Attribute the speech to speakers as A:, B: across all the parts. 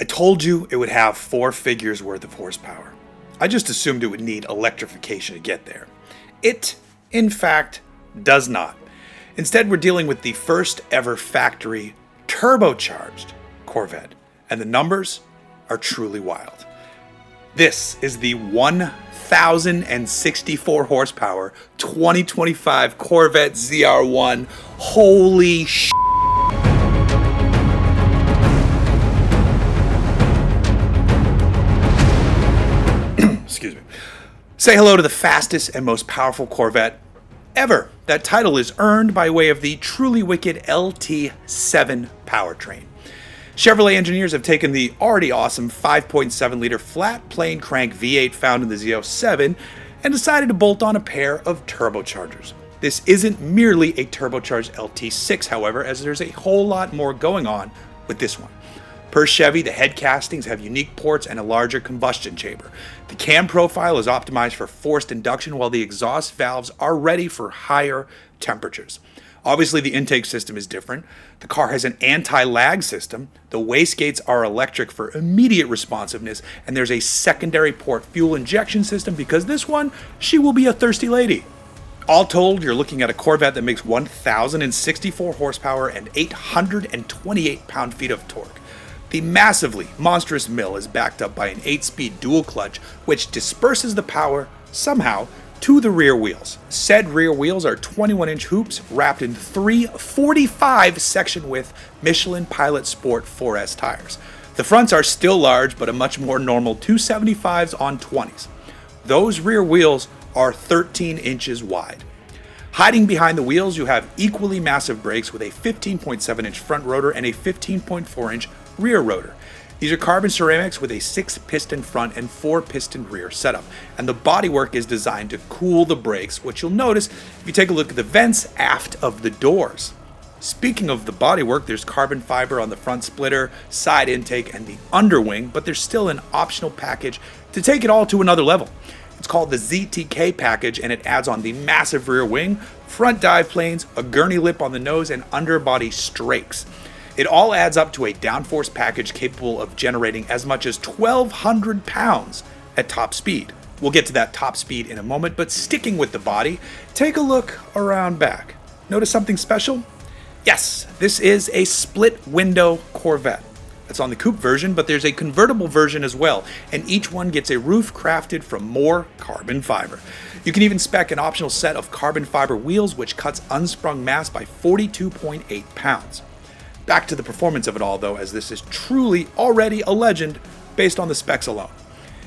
A: I told you it would have 4 figures worth of horsepower. I just assumed it would need electrification to get there. It, in fact, does not. Instead, we're dealing with the first ever factory turbocharged Corvette, and the numbers are truly wild. This is the 1,064 horsepower 2025 Corvette ZR1. Holy sh**. Excuse me. Say hello to the fastest and most powerful Corvette ever. That title is earned by way of the truly wicked LT7 powertrain. Chevrolet engineers have taken the already awesome 5.7-liter flat plane crank V8 found in the Z07 and decided to bolt on a pair of turbochargers. This isn't merely a turbocharged LT6, however, as there's a whole lot more going on with this one. Per Chevy, the head castings have unique ports and a larger combustion chamber. The cam profile is optimized for forced induction, while the exhaust valves are ready for higher temperatures. Obviously, the intake system is different. The car has an anti-lag system. The wastegates are electric for immediate responsiveness, and there's a secondary port fuel injection system because this one, she will be a thirsty lady. All told, you're looking at a Corvette that makes 1,064 horsepower and 828 pound-feet of torque. The massively monstrous mill is backed up by an 8-speed dual clutch, which disperses the power, somehow, to the rear wheels. Said rear wheels are 21-inch hoops wrapped in 3 45 section-width Michelin Pilot Sport 4S tires. The fronts are still large, but a much more normal 275s on 20s. Those rear wheels are 13 inches wide. Hiding behind the wheels, you have equally massive brakes with a 15.7-inch front rotor and a 15.4-inch rear rotor. These are carbon ceramics with a 6-piston front and 4-piston rear setup, and the bodywork is designed to cool the brakes, which you'll notice if you take a look at the vents aft of the doors. Speaking of the bodywork, there's carbon fiber on the front splitter, side intake, and the underwing, but there's still an optional package to take it all to another level. It's called the ZTK Package, and it adds on the massive rear wing, front dive planes, a gurney lip on the nose, and underbody strakes. It all adds up to a downforce package capable of generating as much as 1,200 pounds at top speed. We'll get to that top speed in a moment, but sticking with the body, take a look around back. Notice something special? Yes, this is a split window Corvette. That's on the coupe version, but there's a convertible version as well, and each one gets a roof crafted from more carbon fiber. You can even spec an optional set of carbon fiber wheels, which cuts unsprung mass by 42.8 pounds. Back to the performance of it all, though, as this is truly already a legend based on the specs alone.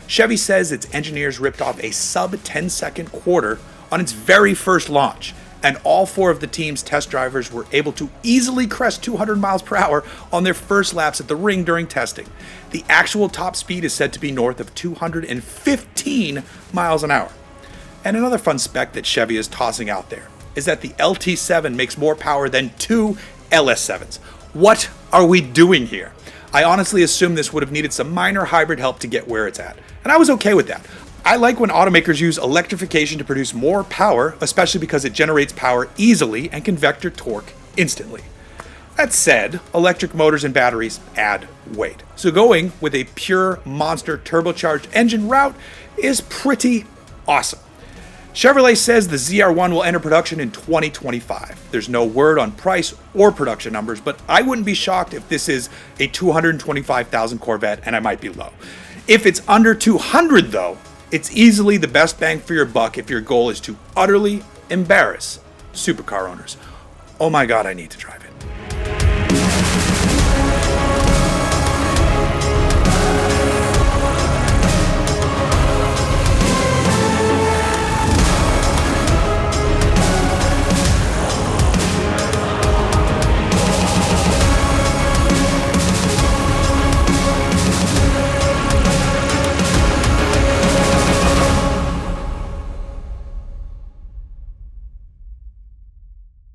A: Chevy says its engineers ripped off a sub-10-second quarter on its very first launch, and all 4 of the team's test drivers were able to easily crest 200 miles per hour on their first laps at the ring during testing. The actual top speed is said to be north of 215 miles an hour. And another fun spec that Chevy is tossing out there is that the LT7 makes more power than 2 LS7s. What are we doing here? I honestly assumed this would have needed some minor hybrid help to get where it's at, and I was okay with that. I like when automakers use electrification to produce more power, especially because it generates power easily and can vector torque instantly. That said, electric motors and batteries add weight, so going with a pure monster turbocharged engine route is pretty awesome. Chevrolet says the ZR1 will enter production in 2025. There's no word on price or production numbers, but I wouldn't be shocked if this is a $225,000 Corvette, and I might be low. If it's under 200 though, it's easily the best bang for your buck if your goal is to utterly embarrass supercar owners. Oh my God, I need to drive it.